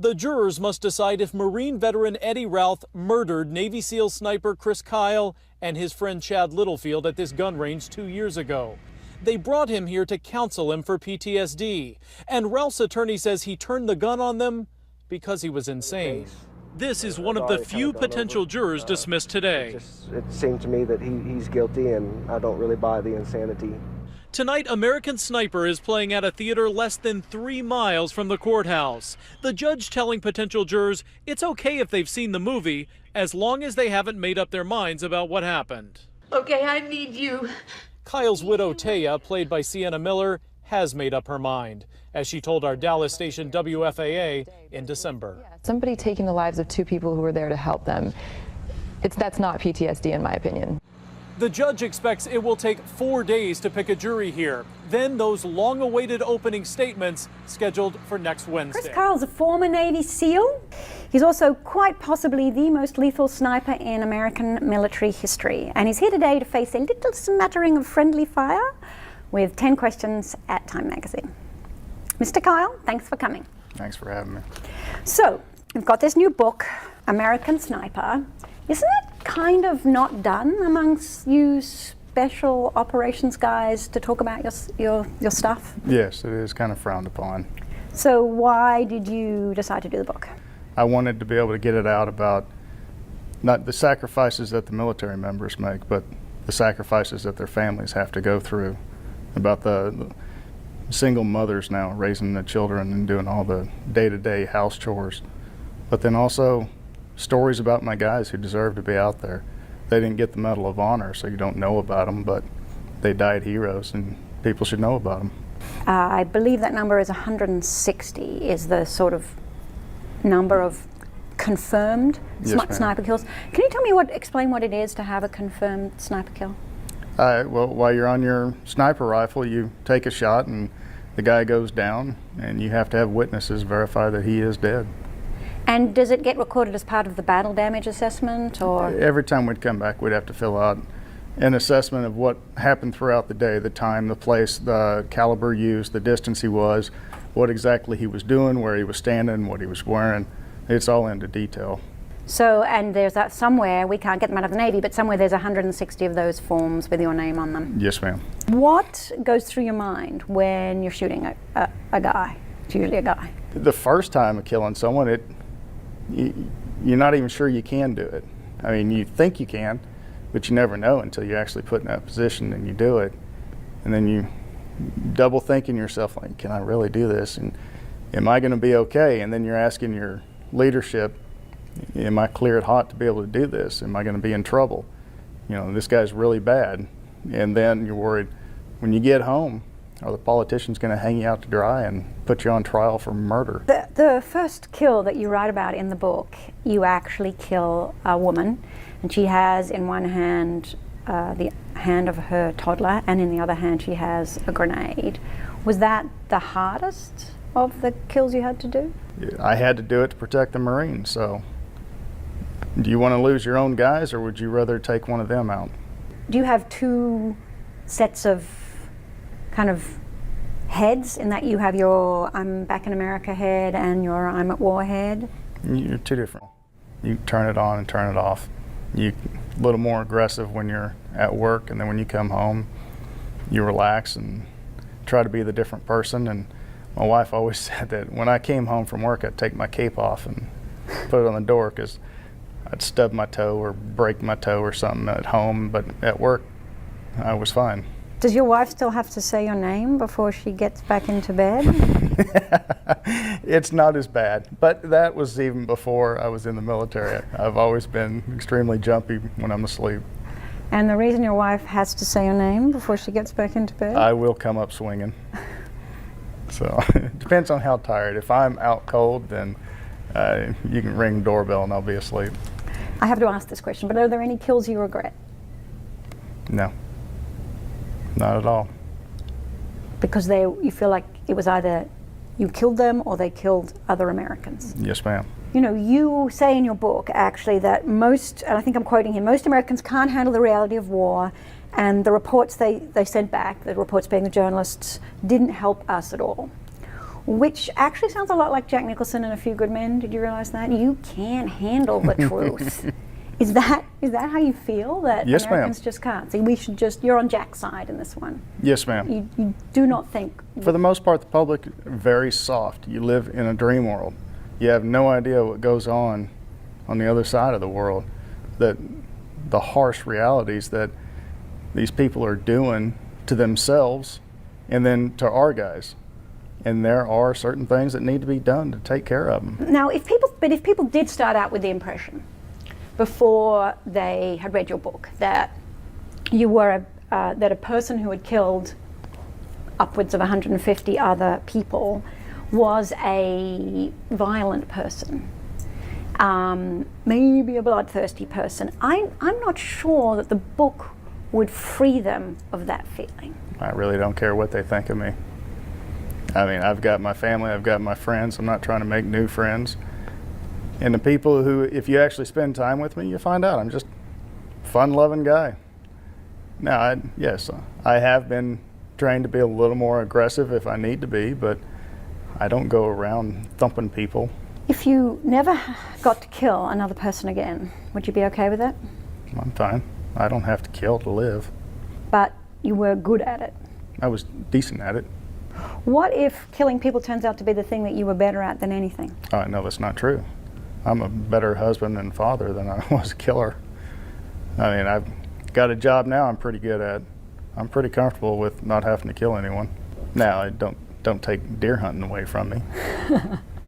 The jurors must decide if Marine veteran Eddie Routh murdered Navy SEAL sniper Chris Kyle and his friend Chad Littlefield at this gun range 2 years ago. They brought him here to counsel him for PTSD, and Routh's attorney says he turned the gun on them because he was insane. This is one of the few potential jurors dismissed today. It seemed to me that he's guilty, and I don't really buy the insanity. Tonight, American Sniper is playing at a theater less than 3 miles from the courthouse. The judge telling potential jurors it's okay if they've seen the movie, as long as they haven't made up their minds about what happened. Okay, I need you. Kyle's widow, Taya, played by Sienna Miller, has made up her mind, as she told our Dallas station WFAA in December. Somebody taking the lives of 2 people who were there to help them, that's not PTSD in my opinion. The judge expects it will take 4 days to pick a jury here. Then those long-awaited opening statements scheduled for next Wednesday. Chris Kyle's a former Navy SEAL. He's also quite possibly the most lethal sniper in American military history. And he's here today to face a little smattering of friendly fire with 10 questions at Time magazine. Mr. Kyle, thanks for coming. Thanks for having me. So, we've got this new book, American Sniper. Isn't it kind of not done amongst you special operations guys to talk about your stuff? Yes, it is kind of frowned upon. So why did you decide to do the book? I wanted to be able to get it out about not the sacrifices that the military members make, but the sacrifices that their families have to go through, about the single mothers now raising the children and doing all the day-to-day house chores, but then also stories about my guys who deserve to be out there. They didn't get the Medal of Honor, so you don't know about them, but they died heroes, and people should know about them. I believe that number is 160, is the sort of number of confirmed sniper kills. Can you tell me explain what it is to have a confirmed sniper kill? Well, while you're on your sniper rifle, you take a shot and the guy goes down, and you have to have witnesses verify that he is dead. And does it get recorded as part of the battle damage assessment, or? Every time we'd come back, we'd have to fill out an assessment of what happened throughout the day, the time, the place, the caliber used, the distance he was, what exactly he was doing, where he was standing, what he was wearing. It's all into detail. So, and there's that somewhere, we can't get them out of the Navy, but somewhere there's 160 of those forms with your name on them. Yes, ma'am. What goes through your mind when you're shooting a guy? It's usually a guy. The first time of killing someone, you're not even sure you can do it. I mean, you think you can, but you never know until you're actually put in that position and you do it. And then you double thinking yourself, like, can I really do this? And am I going to be okay? And then you're asking your leadership, am I cleared hot to be able to do this? Am I going to be in trouble? You know, this guy's really bad. And then you're worried when you get home, are the politicians going to hang you out to dry and put you on trial for murder? The first kill that you write about in the book, you actually kill a woman, and she has in one hand the hand of her toddler, and in the other hand she has a grenade. Was that the hardest of the kills you had to do? I had to do it to protect the Marines, so do you want to lose your own guys, or would you rather take one of them out? Do you have 2 sets of kind of heads, in that you have your I'm back in America head and your I'm at war head? You're 2 different. You turn it on and turn it off. You're a little more aggressive when you're at work, and then when you come home, you relax and try to be the different person. And my wife always said that when I came home from work, I'd take my cape off and put it on the door, because I'd stub my toe or break my toe or something at home, but at work, I was fine. Does your wife still have to say your name before she gets back into bed? It's not as bad, but that was even before I was in the military. I've always been extremely jumpy when I'm asleep. And the reason your wife has to say your name before she gets back into bed? I will come up swinging. So it depends on how tired. If I'm out cold, then you can ring the doorbell and I'll be asleep. I have to ask this question, but are there any kills you regret? No. Not at all. Because you feel like it was either you killed them or they killed other Americans? Yes, ma'am. You know, you say in your book, actually, that most, and I think I'm quoting here, most Americans can't handle the reality of war, and the reports they sent back, the reports being the journalists, didn't help us at all. which actually sounds a lot like Jack Nicholson in A Few Good Men. Did you realize that? You can't handle the truth. Is that how you feel? That Yes, Americans ma'am. just can't? See, we should just, you're on Jack's side in this one. Yes, ma'am. You do not think. For the most part, the public are very soft. You live in a dream world. You have no idea what goes on the other side of the world, that the harsh realities that these people are doing to themselves and then to our guys. And there are certain things that need to be done to take care of them. Now, if people did start out with the impression before they had read your book that you were that a person who had killed upwards of 150 other people was a violent person, maybe a bloodthirsty person, I'm not sure that the book would free them of that feeling. I really don't care what they think of me. I mean, I've got my family, I've got my friends. I'm not trying to make new friends. And the people who, if you actually spend time with me, you find out I'm just a fun-loving guy. Now, yes, I have been trained to be a little more aggressive if I need to be, but I don't go around thumping people. If you never got to kill another person again, would you be okay with that? I'm fine. I don't have to kill to live. But you were good at it. I was decent at it. What if killing people turns out to be the thing that you were better at than anything? Oh, no, that's not true. I'm a better husband and father than I was a killer. I mean, I've got a job now I'm pretty good at. I'm pretty comfortable with not having to kill anyone. Now, don't take deer hunting away from me.